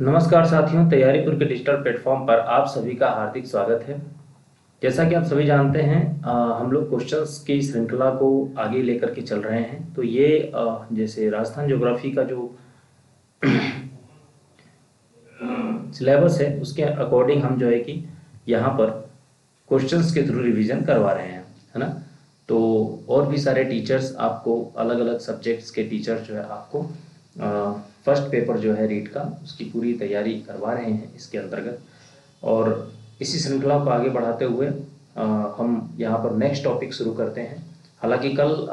नमस्कार साथियों, तैयारीपुर के डिजिटल प्लेटफॉर्म पर आप सभी का हार्दिक स्वागत है। जैसा कि आप सभी जानते हैं, हम लोग क्वेश्चंस की श्रृंखला को आगे लेकर के चल रहे हैं। तो ये जैसे राजस्थान ज्योग्राफी का जो सिलेबस है उसके अकॉर्डिंग हम जो है कि यहाँ पर क्वेश्चंस के थ्रू रिवीजन करवा रहे हैं, है ना। तो और भी सारे टीचर्स आपको अलग अलग सब्जेक्ट्स के टीचर जो है आपको फर्स्ट पेपर जो है रीट का उसकी पूरी तैयारी करवा रहे हैं इसके अंतर्गत। और इसी श्रृंखला को आगे बढ़ाते हुए हम यहाँ पर नेक्स्ट टॉपिक शुरू करते हैं। हालांकि कल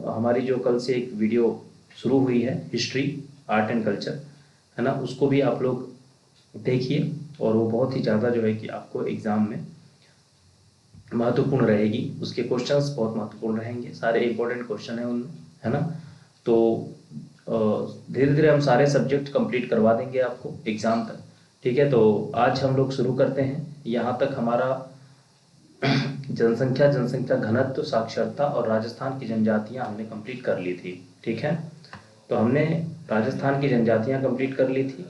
हमारी जो कल से एक वीडियो शुरू हुई है हिस्ट्री आर्ट एंड कल्चर, है ना, उसको भी आप लोग देखिए और वो बहुत ही ज़्यादा जो है कि आपको एग्ज़ाम में महत्वपूर्ण रहेगी। उसके क्वेश्चंस बहुत महत्वपूर्ण रहेंगे, सारे इंपॉर्टेंट क्वेश्चन हैं उनमें, है ना। तो धीरे धीरे हम सारे सब्जेक्ट कंप्लीट करवा देंगे आपको एग्ज़ाम तक, ठीक है। तो आज हम लोग शुरू करते हैं। यहाँ तक हमारा जनसंख्या घनत्व, साक्षरता और राजस्थान की जनजातियाँ हमने कंप्लीट कर ली थी, ठीक है। तो हमने राजस्थान की जनजातियाँ कंप्लीट कर ली थी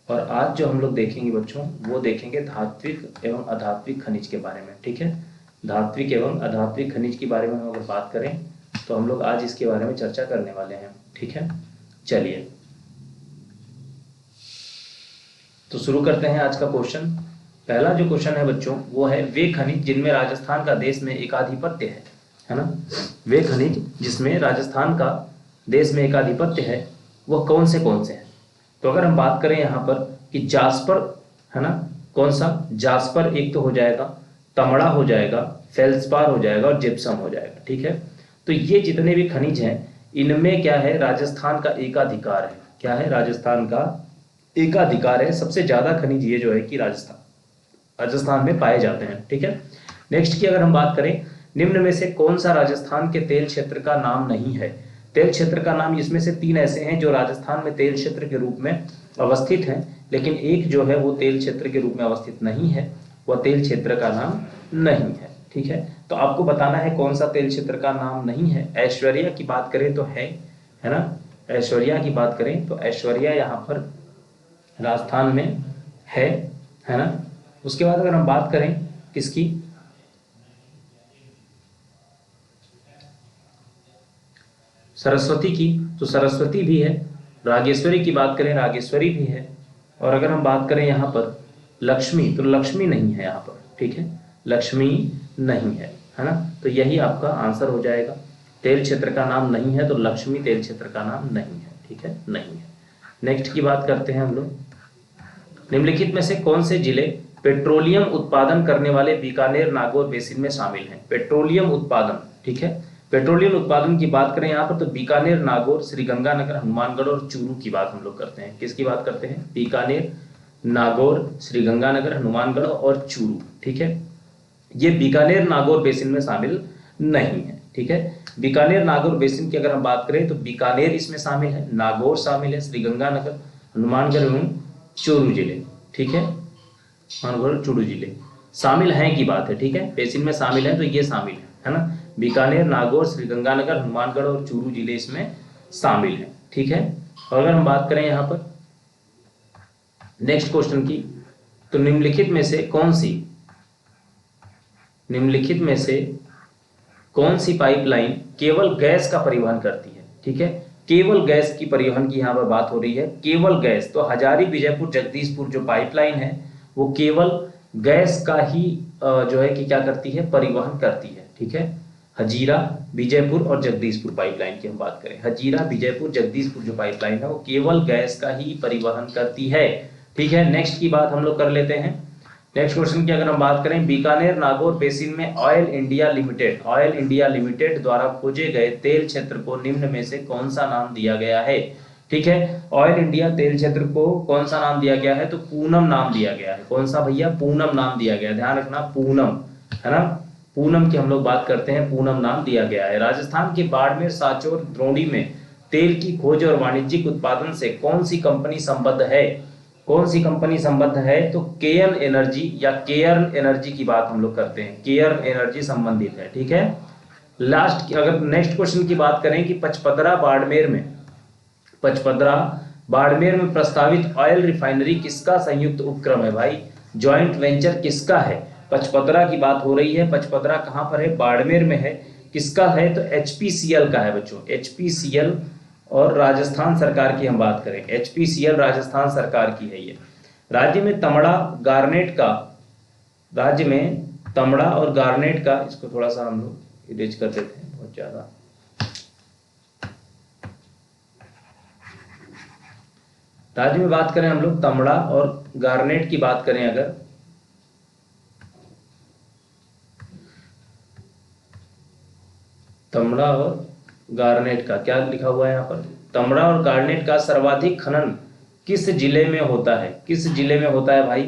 और आज जो हम लोग देखेंगे बच्चों वो देखेंगे धात्विक एवं अधात्विक खनिज के बारे में, ठीक है। धात्विक एवं अधात्विक खनिज के बारे में हम अगर बात करें तो हम लोग आज इसके बारे में चर्चा करने वाले हैं, ठीक है। चलिए तो शुरू करते हैं आज का क्वेश्चन। पहला जो क्वेश्चन है बच्चों वो है वे खनिज जिनमें राजस्थान का देश में एकाधिपत्य है ना। वे खनिज जिसमें राजस्थान का देश में एकाधिपत्य है वह कौन से हैं। तो अगर हम बात करें यहाँ पर कि जास्पर, है ना, कौन सा जास्पर, एक तो हो जाएगा, तमड़ा हो जाएगा, फेल्सपार हो जाएगा और जिप्सम हो जाएगा, ठीक है। तो ये जितने भी खनिज हैं इनमें क्या है, राजस्थान का एकाधिकार है। क्या है, राजस्थान का एकाधिकार है। सबसे ज्यादा खनिज ये जो है कि राजस्थान में पाए जाते हैं, ठीक है। नेक्स्ट की अगर हम बात करें, निम्न में से कौन सा राजस्थान के तेल क्षेत्र का नाम नहीं है। तेल क्षेत्र का नाम, इसमें से 3 ऐसे हैं जो राजस्थान में तेल क्षेत्र के रूप में अवस्थित हैं, लेकिन एक जो है वो तेल क्षेत्र के रूप में अवस्थित नहीं है, वह तेल क्षेत्र का नाम नहीं है, ठीक है। तो आपको बताना है कौन सा तेल क्षेत्र का नाम नहीं है। ऐश्वर्या की बात करें तो है ना, ऐश्वर्या की बात करें तो ऐश्वर्या यहाँ पर राजस्थान में है ना। उसके बाद अगर हम बात करें किसकी, सरस्वती की, तो सरस्वती भी है। रागेश्वरी की बात करें, रागेश्वरी भी है। और अगर हम बात करें यहाँ पर लक्ष्मी, तो लक्ष्मी नहीं है यहाँ पर, ठीक है, लक्ष्मी नहीं है ना। तो यही आपका आंसर हो जाएगा। तेल क्षेत्र का नाम नहीं है तो लक्ष्मी तेल क्षेत्र का नाम नहीं है, ठीक है, नहीं है। नेक्स्ट की बात करते हैं हम लोग, निम्नलिखित में से कौन से जिले पेट्रोलियम उत्पादन करने वाले बीकानेर नागौर बेसिन में शामिल हैं। पेट्रोलियम उत्पादन, ठीक है, पेट्रोलियम उत्पादन की बात करें यहाँ पर तो बीकानेर, नागौर, श्रीगंगानगर, हनुमानगढ़ और चूरू की बात हम लोग करते हैं। किसकी बात करते हैं, बीकानेर, नागौर, श्रीगंगानगर, हनुमानगढ़ और चूरू, ठीक है। ये बीकानेर नागौर बेसिन में शामिल नहीं है, ठीक है। बीकानेर नागौर बेसिन की अगर हम बात करें तो बीकानेर इसमें शामिल है, नागौर शामिल है, श्रीगंगानगर, हनुमानगढ़ एवं चूरू जिले, ठीक है, हनुमानगढ़ चूरू जिले शामिल हैं की बात है, ठीक है। बेसिन में शामिल है तो ये शामिल है ना। बीकानेर, नागौर, श्रीगंगानगर, हनुमानगढ़ और चूरू जिले इसमें शामिल हैं, ठीक है। और अगर हम बात करें यहाँ पर नेक्स्ट क्वेश्चन की, तो निम्नलिखित में से कौन सी पाइपलाइन केवल गैस का परिवहन करती है, ठीक है। केवल गैस की परिवहन की यहाँ पर बात हो रही है, केवल गैस। तो हजारी विजयपुर जगदीशपुर जो पाइपलाइन है वो केवल गैस का ही जो है कि क्या करती है, परिवहन करती है, ठीक है। हजीरा, विजयपुर और जगदीशपुर पाइपलाइन की हम बात करें, हजीरा, विजयपुर, जगदीशपुर जो पाइपलाइन है वो केवल गैस का ही परिवहन करती है, ठीक है। नेक्स्ट की बात हम लोग कर लेते हैं। नेक्स्ट क्वेश्चन की अगर हम बात करें, बीकानेर नागौर बेसिन में ऑयल इंडिया लिमिटेड द्वारा खोजे गए तेल क्षेत्र को निम्न में से कौन सा नाम दिया गया है, ठीक है। ऑयल इंडिया तेल क्षेत्र को कौन सा नाम दिया गया है, तो पूनम नाम दिया गया है। कौन सा भैया, पूनम नाम दिया गया, ध्यान रखना, पूनम, है ना, पूनम की हम लोग बात करते हैं, पूनम नाम दिया गया है। राजस्थान के बाड़मेर, सांचौर, द्रोणी में तेल की खोज और वाणिज्यिक उत्पादन से कौन सी कंपनी संबद्ध है, कौन सी कंपनी संबद्ध है, तो केयर्न एनर्जी या केयर्न एनर्जी की बात हम लोग करते हैं, केयर्न एनर्जी संबंधित है, ठीक है। लास्ट अगर नेक्स्ट क्वेश्चन की बात करें कि पचपदरा बाड़मेर में, पचपदरा बाड़मेर में प्रस्तावित ऑयल रिफाइनरी किसका संयुक्त उपक्रम है भाई, जॉइंट वेंचर किसका है। पचपदरा की बात हो रही है, पचपदरा कहां पर है, बाड़मेर में है, किसका है तो एचपीसीएल का है बच्चों, एचपीसीएल। और राजस्थान सरकार की हम बात करें, एचपीसीएल राजस्थान सरकार की है ये। राज्य में तांबा गार्नेट का, राज्य में तांबा और गार्नेट का, इसको थोड़ा सा हम लोग इरेज कर देते हैं बहुत ज्यादा। राज्य में बात करें हम लोग तांबा और गार्नेट की बात करें अगर, तांबा और गार्नेट का क्या लिखा हुआ है यहाँ पर, तांबा और गार्नेट का सर्वाधिक खनन किस जिले में होता है, किस जिले में होता है भाई,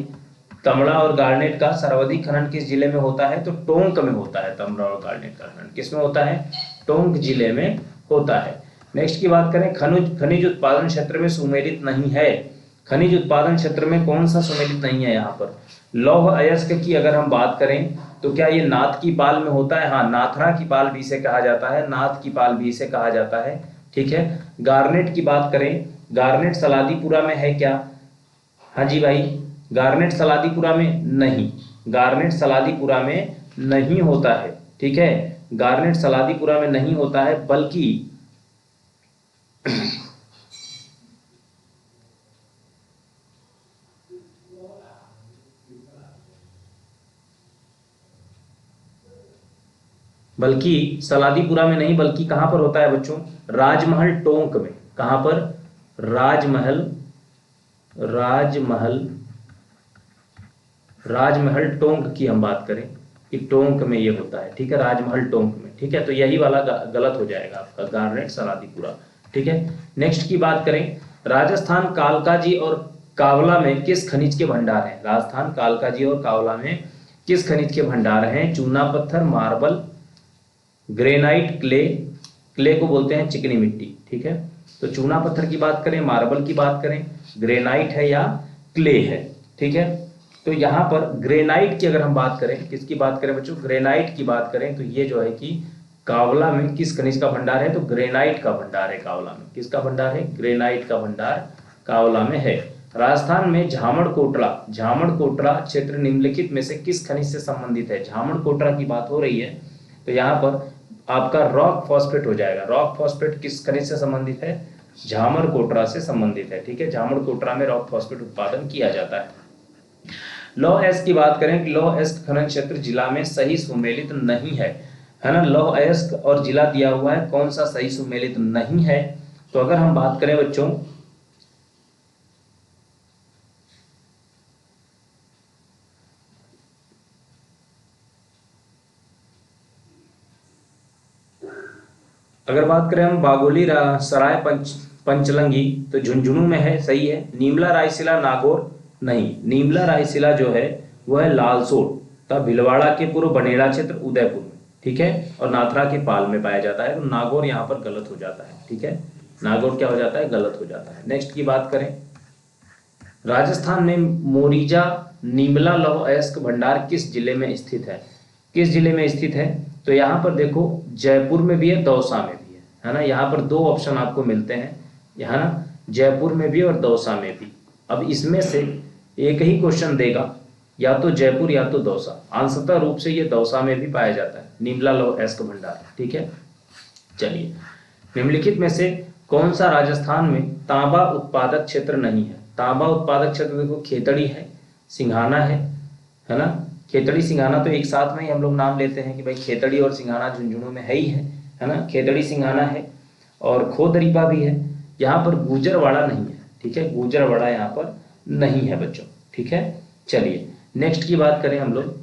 तांबा और गार्नेट का सर्वाधिक खनन किस जिले में होता है तो टोंक में होता है। तांबा और गार्नेट का खनन किस में होता है, टोंक जिले में होता है। नेक्स्ट की बात करें, खनिज उत्पादन क्षेत्र में सुमेलित नहीं है, खनिज उत्पादन क्षेत्र में कौन सा सुमेलित नहीं है यहाँ पर, लौह अयस्क की अगर हम बात करें तो क्या ये नाथ की पाल में होता है, हाँ नाथरा की पाल भी इसे कहा जाता है, नाथ की पाल भी इसे कहा जाता है, ठीक है। गार्नेट की बात करें, गार्नेट सलादीपुरा में है क्या, हाँ जी भाई, गार्नेट सलादीपुरा में नहीं, गार्नेट सलादीपुरा में नहीं होता है, ठीक है, गार्नेट सलादीपुरा में नहीं होता है, बल्कि सलादीपुरा में नहीं, बल्कि कहां पर होता है बच्चों, राजमहल टोंक में। कहां पर, राजमहल टोंक की हम बात करें कि टोंक में ये होता है, ठीक है, राजमहल टोंक में, ठीक है। तो यही वाला गलत हो जाएगा आपका, गार्नेट सलादीपुरा, ठीक है। नेक्स्ट की बात करें, राजस्थान कालकाजी और कावला में किस खनिज के भंडार हैं, राजस्थान कालकाजी और कावला में किस खनिज के भंडार हैं, चूना पत्थर, मार्बल, ग्रेनाइट, क्ले को बोलते हैं चिकनी मिट्टी, ठीक है। तो चूना पत्थर की बात करें, मार्बल की बात करें, ग्रेनाइट है या क्ले है, ठीक है। तो यहाँ पर ग्रेनाइट की अगर हम बात करें, किसकी बात करें बच्चों, ग्रेनाइट की बात करें तो ये जो है कि कावला में किस खनिज का भंडार है तो ग्रेनाइट का भंडार है कावला में, किसका भंडार है, ग्रेनाइट का भंडार कावला में है। राजस्थान में झामड़-कोटरा क्षेत्र निम्नलिखित में से किस खनिज से संबंधित है, झामड़-कोटरा की बात हो रही है तो यहाँ पर आपका रॉक फॉस्फेट हो जाएगा, रॉक फॉस्फेट किस खनिज से संबंधित है, झामड़-कोटरा से संबंधित है, ठीक है, झामड़-कोटरा में रॉक फॉस्फेट उत्पादन किया जाता है। लौह अयस्क की बात करें कि लौह अयस्क खनन क्षेत्र जिला में सही सुमेलित नहीं है ना, लौह अयस्क और जिला दिया हुआ है, कौन सा सही सुमेलित नहीं है, तो अगर हम बात करें बच्चों अगर बात करें हम बागोली सराय पंचलंगी तो झुंझुनू में है, सही है। नीमला रायसिला नागौर नहीं, नीमला रायसिला जो है वो है लालसोट तथा भिलवाड़ा के पूर्व बनेड़ा क्षेत्र उदयपुर में, ठीक है, और नाथरा के पाल में पाया जाता है, तो नागौर यहाँ पर गलत हो जाता है, ठीक है, नागौर क्या हो जाता है, गलत हो जाता है। नेक्स्ट की बात करें, राजस्थान में मोरीजा नीमला लौह अयस्क भंडार किस जिले में स्थित है, किस जिले में स्थित है, तो यहाँ पर देखो जयपुर में भी है, दौसा में भी है ना, यहाँ पर दो ऑप्शन आपको मिलते हैं, यहाँ ना जयपुर में भी और दौसा में भी। अब इसमें से एक ही क्वेश्चन देगा, या तो जयपुर या तो दौसा, अंशतः रूप से ये दौसा में भी पाया जाता है नीमला लौह अयस्क भंडार, ठीक है। चलिए, निम्नलिखित में से कौन सा राजस्थान में तांबा उत्पादक क्षेत्र नहीं है, तांबा उत्पादक क्षेत्र देखो खेतड़ी है, सिंघाना है ना, खेतड़ी सिंघाना तो एक साथ में ही हम लोग नाम लेते हैं कि भाई खेतड़ी और सिंघाना झुंझुनू में है ही है ना, खेतड़ी सिंघाना है, और खोदरीपा भी है, यहाँ पर गुजरवाड़ा नहीं है, ठीक है, गुजरवाड़ा यहाँ पर नहीं है बच्चों, ठीक है। चलिए नेक्स्ट की बात करें हम लोग,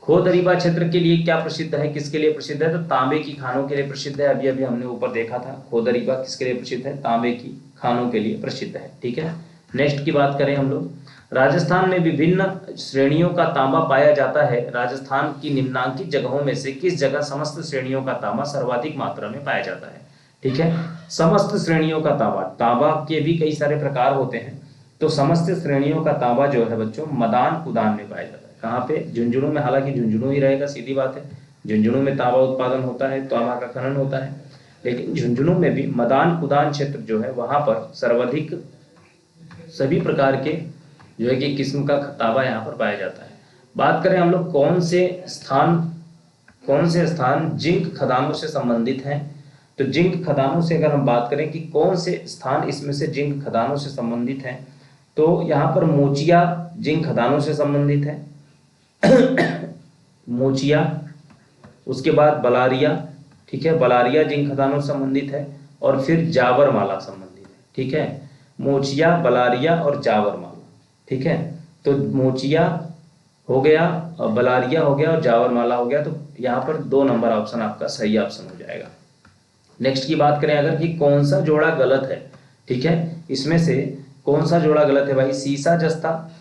खोदरीपा क्षेत्र के लिए क्या प्रसिद्ध है, किसके लिए प्रसिद्ध है, तो तांबे की खानों के लिए प्रसिद्ध है, अभी अभी हमने ऊपर देखा था, खोदरीपा किसके लिए प्रसिद्ध है, तांबे की खानों के लिए प्रसिद्ध है, ठीक है। नेक्स्ट की बात करें हम लोग, राजस्थान में विभिन्न श्रेणियों का तांबा पाया जाता है, राजस्थान की निम्नांकित जगहों में से किस जगह समस्त श्रेणियों का तांबा सर्वाधिक मात्रा में पाया जाता है, ठीक है, समस्त श्रेणियों का तांबा, तांबा के भी कई सारे प्रकार होते हैं, तो समस्त श्रेणियों का तांबा जो है बच्चों मदान कुदान में पाया जाता है, कहाँ पे, झुंझुनू में, हालांकि झुंझुनू ही रहेगा, सीधी बात है, झुंझुनू में तांबा उत्पादन होता है, तांबा का खनन होता है। लेकिन झुंझुनू में भी मदान कुदान क्षेत्र जो है वहां पर सर्वाधिक सभी प्रकार के जो है कि किस्म का तांबा यहाँ पर पाया जाता है। बात करें हम लोग कौन से स्थान जिंक खदानों से संबंधित हैं, तो जिंक खदानों से अगर हम बात करें कि कौन से स्थान इसमें से जिंक खदानों से संबंधित हैं, तो यहाँ पर मोचिया जिंक खदानों से संबंधित है मोचिया, उसके बाद बलारिया, ठीक है, बलारिया जिंक खदानों से संबंधित है, और फिर जावरमाला संबंधित है, ठीक है, मोचिया, बलारिया और जावरमाला, ठीक है। तो मोचिया हो गया, बलारिया हो गया और जावरमाला हो गया, तो यहाँ पर 2 नंबर ऑप्शन आपका सही ऑप्शन हो जाएगा। नेक्स्ट की बात करें अगर कि कौन सा जोड़ा गलत है, ठीक है, इसमें से कौन सा जोड़ा गलत है भाई। सीसा जस्ता,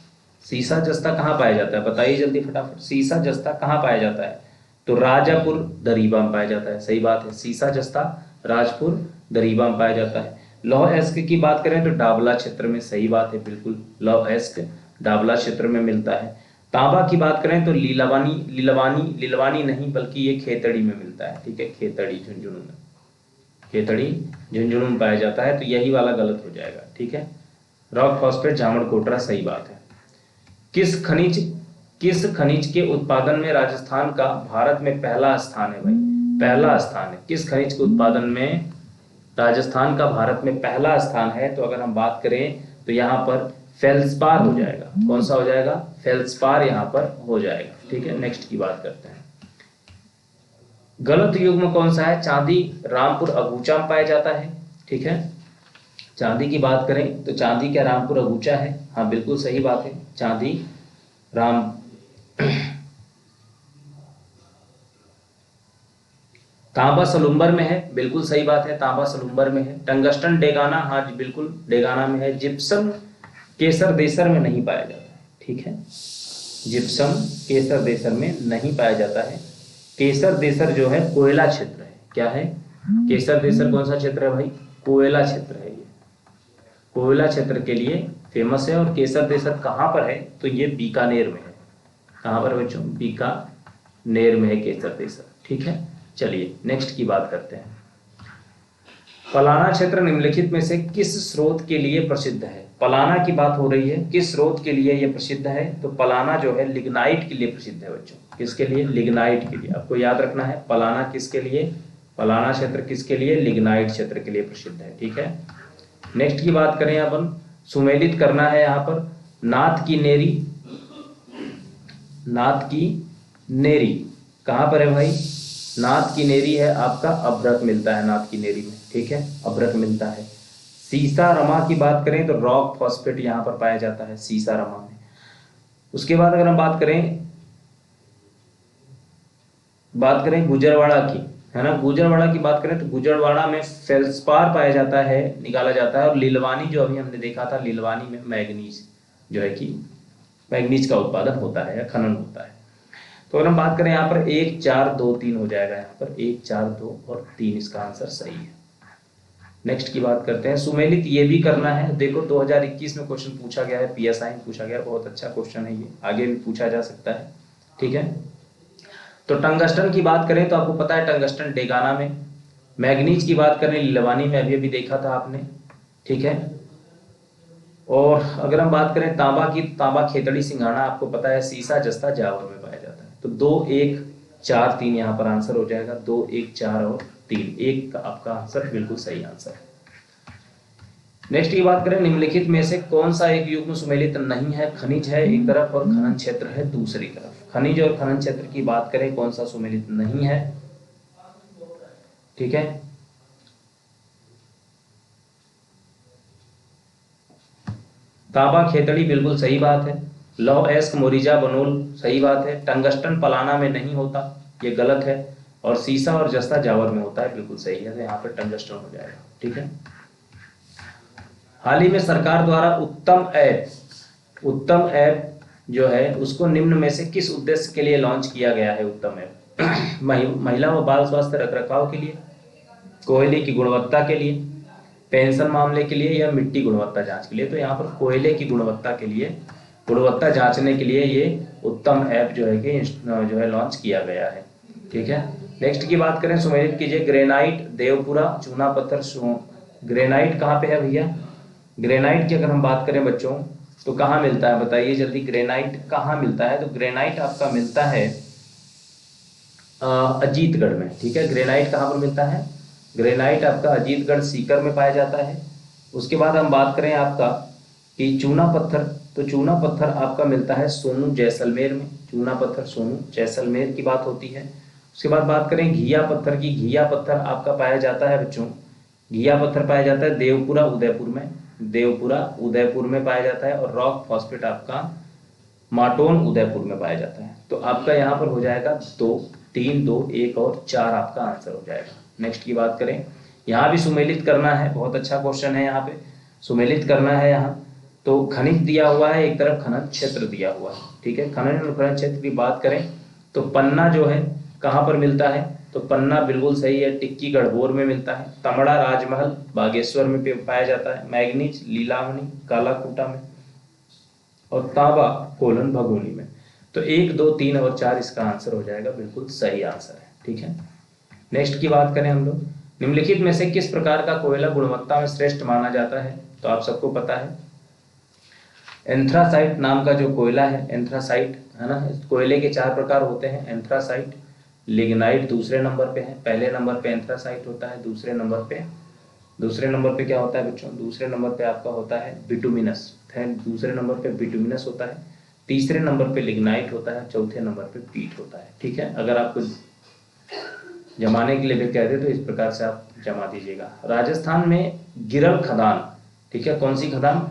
सीसा जस्ता कहाँ पाया जाता है, बताइए जल्दी फटाफट। सीसा जस्ता कहाँ पाया जाता है, तो राजापुर दरीबा में पाया जाता है, सही बात है। सीसा जस्ता राजपुर दरीबा में पाया जाता है। लौह एस्क की बात करें तो डाबला क्षेत्र में, सही बात है, बिल्कुल लौह एस्क डाबला क्षेत्र में मिलता है। तांबा की बात करें तो लीलवानी नहीं बल्कि ये खेतड़ी में मिलता है, ठीक है, खेतड़ी झुंझुनू में, खेतड़ी झुंझुनू में पाया जाता है, तो यही वाला गलत हो जाएगा, ठीक है। रॉक फॉस्फेट जामड़ कोटरा, सही बात है। किस खनिज के उत्पादन में राजस्थान का भारत में पहला स्थान है भाई, पहला स्थान है। किस खनिज के उत्पादन में राजस्थान का भारत में पहला स्थान है, तो अगर हम बात करें तो यहाँ पर फेल्सपार हो जाएगा। कौन सा हो जाएगा, फेल्सपार यहाँ पर हो जाएगा, ठीक है। नेक्स्ट की बात करते हैं। गलत युग्म कौन सा है, चांदी रामपुर अगूचा में पाया जाता है, ठीक है। चांदी की बात करें तो चांदी क्या रामपुर अगूचा है, हाँ बिल्कुल सही बात है, चांदी राम तांबा सलुम्बर में है, बिल्कुल सही बात है, तांबा सलुम्बर में है। टंगस्टन डेगाना, हाँ जी बिल्कुल डेगाना में है। जिप्सम केसर देसर में नहीं पाया जाता है, ठीक है, जिप्सम केसर देसर में नहीं पाया जाता है। केसर देसर जो है कोयला क्षेत्र है, क्या है, केसर देसर कौन सा क्षेत्र है भाई, कोयला क्षेत्र है, ये कोयला क्षेत्र के लिए फेमस है। और केसर देसर कहाँ पर है, तो ये बीकानेर में है। कहाँ पर बच्चों, बीकानेर में है केसर देसर, ठीक है। चलिए नेक्स्ट की बात करते हैं। पलाना क्षेत्र निम्नलिखित में से किस स्रोत के लिए प्रसिद्ध है। पलाना की बात हो रही है, किस स्रोत के लिए यह प्रसिद्ध है, तो पलाना जो है लिग्नाइट के लिए प्रसिद्ध है बच्चों। किसके लिए, लिग्नाइट के लिए, आपको याद रखना है पलाना किसके लिए, पलाना क्षेत्र किसके लिए, लिग्नाइट क्षेत्र के लिए प्रसिद्ध है, ठीक है। नेक्स्ट की बात करें अपन, सुमेलित करना है यहाँ पर। नाथ की नेरी, नाथ की नेरी कहाँ पर है भाई, नाथ की नेरी है आपका अभ्रक मिलता है, नाथ की नेरी में, ठीक है, अभ्रक मिलता है। सीसा रमा की बात करें तो रॉक फॉस्फेट यहाँ पर पाया जाता है सीसा रमा में। उसके बाद अगर हम बात करें गुजरवाड़ा की, है ना, गुजरवाड़ा की बात करें तो गुजरवाड़ा में फेल्सपार पाया जाता है, निकाला जाता है। और लीलवानी जो अभी हमने देखा था, लीलवानी में मैग्नीज जो है कि मैग्नीज का उत्पादन होता है या खनन होता है। तो अगर हम बात करें यहाँ पर 1 4 2 3 हो जाएगा, यहाँ पर 1 4 2 और 3 इसका आंसर सही है। नेक्स्ट की बात करते हैं, सुमेलित ये भी करना है। देखो 2021 में क्वेश्चन पूछा गया है, पीएसआई में पूछा गया, बहुत अच्छा क्वेश्चन है ये, आगे भी पूछा जा सकता है, ठीक है। तो टंगस्टन की बात करें तो आपको पता है टंगस्टन डेगाना में। मैग्नीज की बात करें लीलवानी में, अभी अभी देखा था आपने, ठीक है। और अगर हम बात करें तांबा की, तांबा खेतड़ी सिंघाना आपको पता है सीसा जस्ता जावर में पाया जाता है। तो 2 1 4 3 यहाँ पर आंसर हो जाएगा, 2 1 4 और 3, 1 का आपका आंसर बिल्कुल सही आंसर है। नेक्स्ट की बात करें, निम्नलिखित में से कौन सा एक युग्म सुमेलित नहीं है। खनिज है एक तरफ और खनन क्षेत्र है दूसरी तरफ। खनिज और खनन क्षेत्र की बात करें, कौन सा सुमेलित नहीं है, ठीक है। तांबा खेतड़ी बिल्कुल सही बात है। लौह एस्क मोरिजा बनोल सही बात है। टंगस्टन पलाना में नहीं होता, ये गलत है। और सीसा और जस्ता जावर में होता है, बिल्कुल सही है, तो यहाँ पर टंगस्टन हो जाएगा, ठीक है। हाल ही में सरकार द्वारा उत्तम ऐप जो है उसको निम्न में से किस उद्देश्य के लिए लॉन्च किया गया है। उत्तम ऐप महिला व बाल स्वास्थ्य रखरखाव के लिए, कोयले की गुणवत्ता के लिए, पेंशन मामले के लिए, या मिट्टी गुणवत्ता जांच के लिए। तो यहाँ पर कोयले की गुणवत्ता के लिए, गुणवत्ता जांचने के लिए ये उत्तम ऐप जो है कि जो है लॉन्च किया गया है, ठीक है। नेक्स्ट की बात करें, सुमेलित कीजिए। ग्रेनाइट, देवपुरा, चूना पत्थर, ग्रेनाइट कहाँ पे है भैया? ग्रेनाइट की अगर हम बात करें बच्चों तो कहाँ मिलता है बताइए जल्दी, ग्रेनाइट कहाँ मिलता है? तो ग्रेनाइट आपका मिलता है अजीतगढ़ में, ठीक है। ग्रेनाइट कहाँ पर मिलता है? ग्रेनाइट आपका अजीतगढ़ सीकर में पाया जाता है। उसके बाद हम बात करें आपका कि चूना पत्थर, तो चूना पत्थर आपका मिलता है सोनू जैसलमेर में। चूना पत्थर सोनू जैसलमेर की बात होती है। उसके बाद बात करें घिया पत्थर की, घिया पत्थर आपका पाया जाता है बच्चों, घिया पत्थर पाया जाता है देवपुरा उदयपुर में, देवपुरा उदयपुर में पाया जाता है। और रॉक फॉस्फेट आपका माटोन उदयपुर में पाया जाता है। तो आपका यहाँ पर हो जाएगा 2, 3, 2, 1 और 4 आपका आंसर हो जाएगा। नेक्स्ट की बात करें, यहाँ भी सुमेलित करना है, बहुत अच्छा क्वेश्चन है, यहाँ पे सुमेलित करना है। यहाँ तो खनिज दिया हुआ है, एक तरफ खनन क्षेत्र दिया हुआ है, ठीक है। खनन और खनन क्षेत्र की बात करें तो पन्ना जो है कहाँ पर मिलता है? तो पन्ना बिल्कुल सही है, टिक्की गढ़बोर में मिलता है। तमड़ा राजमहल बागेश्वर में पाया जाता है। मैग्नीज लीलावनी कालाकूटा में। और तांबा कोलन भगोनी में। तो 1, 2, 3 और 4 इसका आंसर हो जाएगा, बिल्कुल सही आंसर है, ठीक है। नेक्स्ट की बात करें हम लोग, निम्नलिखित में से किस प्रकार का कोयला गुणवत्ता में श्रेष्ठ माना जाता है? तो आप सबको पता है एंथ्रासाइट नाम का जो कोयला है, एंथ्रासाइट है ना। कोयले के 4 प्रकार होते हैं, एंथ्रासाइट, लिग्नाइट दूसरे नंबर पे है, पहले नंबर पे एंथ्रासाइट होता है, दूसरे नंबर पे क्या होता है बच्चों? दूसरे नंबर पे आपका होता है बिटुमिनस, दूसरे नंबर पे बिटुमिनस होता है, तीसरे नंबर पे लिग्नाइट होता है, चौथे नंबर पे पीट होता है, ठीक है। अगर आपको जमाने के लिए भी कहते तो इस प्रकार से आप जमा दीजिएगा। राजस्थान में गिरल खदान, ठीक है, कौन सी खदान?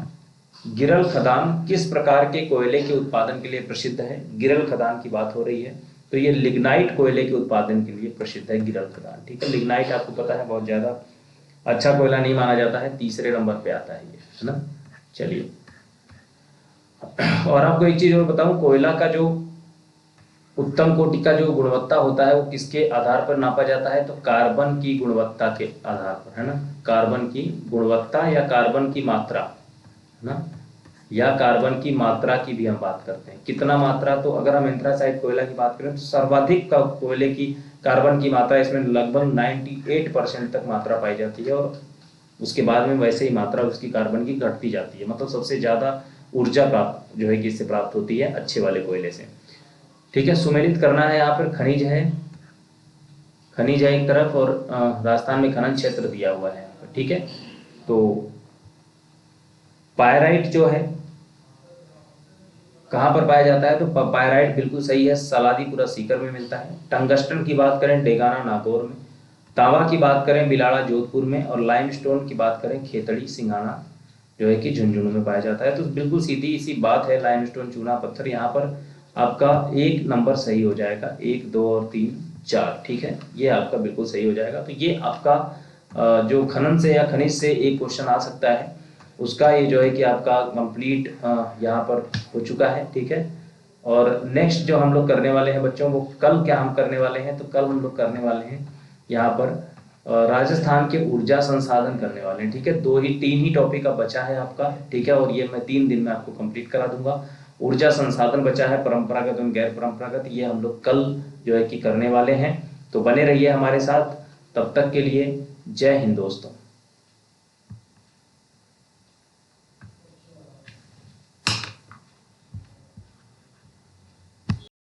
गिरल खदान किस प्रकार के कोयले के उत्पादन के लिए प्रसिद्ध है? गिरल खदान की बात हो रही है, तो ये लिग्नाइट कोयले के उत्पादन के लिए प्रसिद्ध है गिरल खदान, ठीक है। लिग्नाइट आपको पता है बहुत ज्यादा अच्छा कोयला नहीं माना जाता है, तीसरे नंबर पे आता है ये, है ना। चलिए, और आपको एक चीज और बताऊं, कोयला का जो उत्तम कोटि का जो गुणवत्ता होता है वो किसके आधार पर नापा जाता है? तो कार्बन की गुणवत्ता के आधार पर, है ना। कार्बन की गुणवत्ता या कार्बन की मात्रा, है ना, या कार्बन की मात्रा की भी हम बात करते हैं। कितना मात्रा? तो अगर हम एंथ्रासाइट कोयला की बात करें तो सर्वाधिक का कोयले की कार्बन की मात्रा इसमें लगभग 98% तक मात्रा पाई जाती है, और उसके बाद में वैसे ही मात्रा उसकी कार्बन की घटती जाती है। मतलब सबसे ज्यादा ऊर्जा प्राप्त जो है कि इससे प्राप्त होती है अच्छे वाले कोयले से, ठीक है। सुमेलित करना है, यहाँ पर खनिज है, खनिज है एक तरफ, और राजस्थान में खनन क्षेत्र दिया हुआ है, ठीक है। तो पायराइट जो है कहाँ पर पाया जाता है? तो पायराइट बिल्कुल सही है, सलादीपुरा सीकर में मिलता है। टंगस्टन की बात करें डेगाना नागौर में। तांबा की बात करें बिलाड़ा जोधपुर में। और लाइमस्टोन की बात करें खेतड़ी सिंघाना जो है कि झुंझुनू में पाया जाता है। तो बिल्कुल सीधी सी बात है, लाइमस्टोन चूना पत्थर, यहाँ पर आपका 1 नंबर सही हो जाएगा, 1, 2 और 3, 4, ठीक है, ये आपका बिल्कुल सही हो जाएगा। तो ये आपका जो खनन से या खनिज से एक क्वेश्चन आ सकता है, उसका ये जो है कि आपका कंप्लीट यहाँ पर हो चुका है, ठीक है। और नेक्स्ट जो हम लोग करने वाले हैं बच्चों, वो कल क्या हम करने वाले हैं? तो कल हम लोग करने वाले हैं यहाँ पर राजस्थान के ऊर्जा संसाधन करने वाले हैं, ठीक है। 3 ही टॉपिक का बचा है आपका, ठीक है, और ये मैं 3 दिन में आपको कंप्लीट करा दूंगा। ऊर्जा संसाधन बचा है, परंपरागत और गैर परंपरागत, ये हम लोग कल जो है कि करने वाले हैं। तो बने रहिए हमारे साथ, तब तक के लिए जय हिंद दोस्तों।